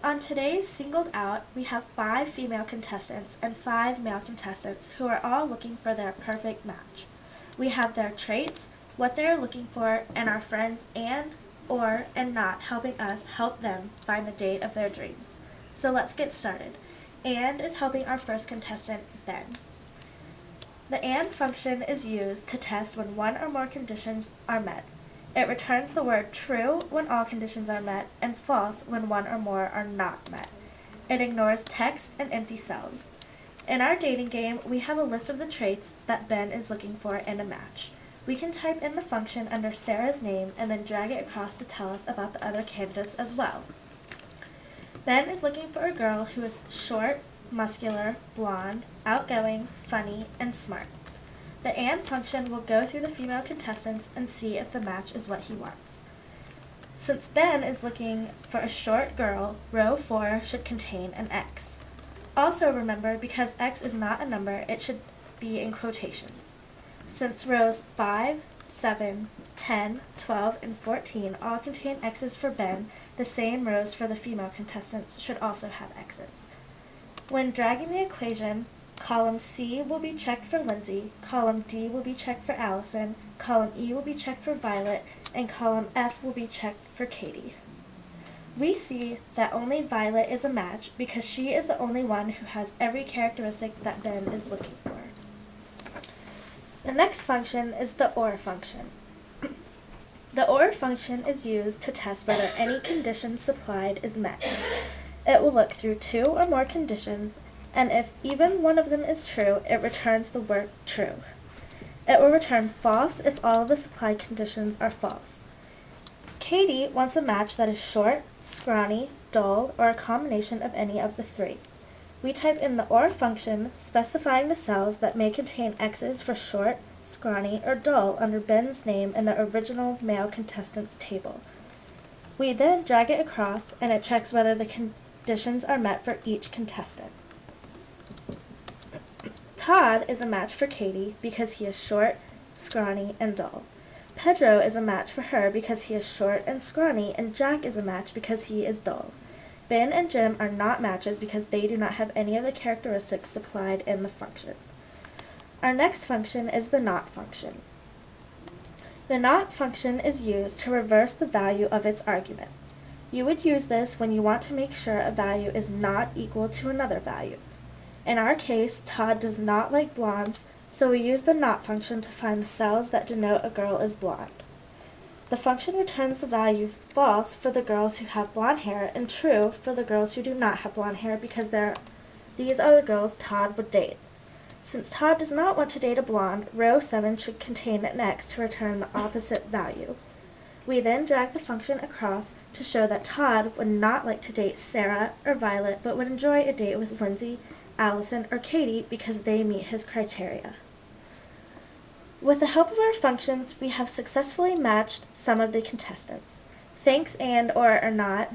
On today's Singled Out, we have 5 female contestants and 5 male contestants who are all looking for their perfect match. We have their traits, what they are looking for, and our friends and not helping us help them find the date of their dreams. So let's get started. And is helping our first contestant, Ben. The AND function is used to test when one or more conditions are met. It returns the word true when all conditions are met and false when one or more are not met. It ignores text and empty cells. In our dating game, we have a list of the traits that Ben is looking for in a match. We can type in the function under Sarah's name and then drag it across to tell us about the other candidates as well. Ben is looking for a girl who is short, muscular, blonde, outgoing, funny, and smart. The AND function will go through the female contestants and see if the match is what he wants. Since Ben is looking for a short girl, row 4 should contain an X. Also remember, because X is not a number, it should be in quotations. Since rows 5, 7, 10, 12, and 14 all contain X's for Ben, the same rows for the female contestants should also have X's. When dragging the equation, column C will be checked for Lindsay, column D will be checked for Allison, column E will be checked for Violet, and column F will be checked for Katie. We see that only Violet is a match because she is the only one who has every characteristic that Ben is looking for. The next function is the OR function. The OR function is used to test whether any condition supplied is met. It will look through 2 or more conditions, and if even one of them is true, it returns the word true. It will return false if all of the supplied conditions are false. Katie wants a match that is short, scrawny, dull, or a combination of any of the 3. We type in the OR function, specifying the cells that may contain X's for short, scrawny, or dull under Ben's name in the original male contestants table. We then drag it across, and it checks whether the conditions are met for each contestant. Todd is a match for Katie because he is short, scrawny, and dull. Pedro is a match for her because he is short and scrawny, and Jack is a match because he is dull. Ben and Jim are not matches because they do not have any of the characteristics supplied in the function. Our next function is the NOT function. The NOT function is used to reverse the value of its argument. You would use this when you want to make sure a value is not equal to another value. In our case, Todd does not like blondes, so we use the NOT function to find the cells that denote a girl is blonde. The function returns the value false for the girls who have blonde hair and true for the girls who do not have blonde hair because these are the girls Todd would date. Since Todd does not want to date a blonde, row 7 should contain an X to return the opposite value. We then drag the function across to show that Todd would not like to date Sarah or Violet but would enjoy a date with Lindsay, Allison, or Katie because they meet his criteria. With the help of our functions, we have successfully matched some of the contestants. Thanks and or not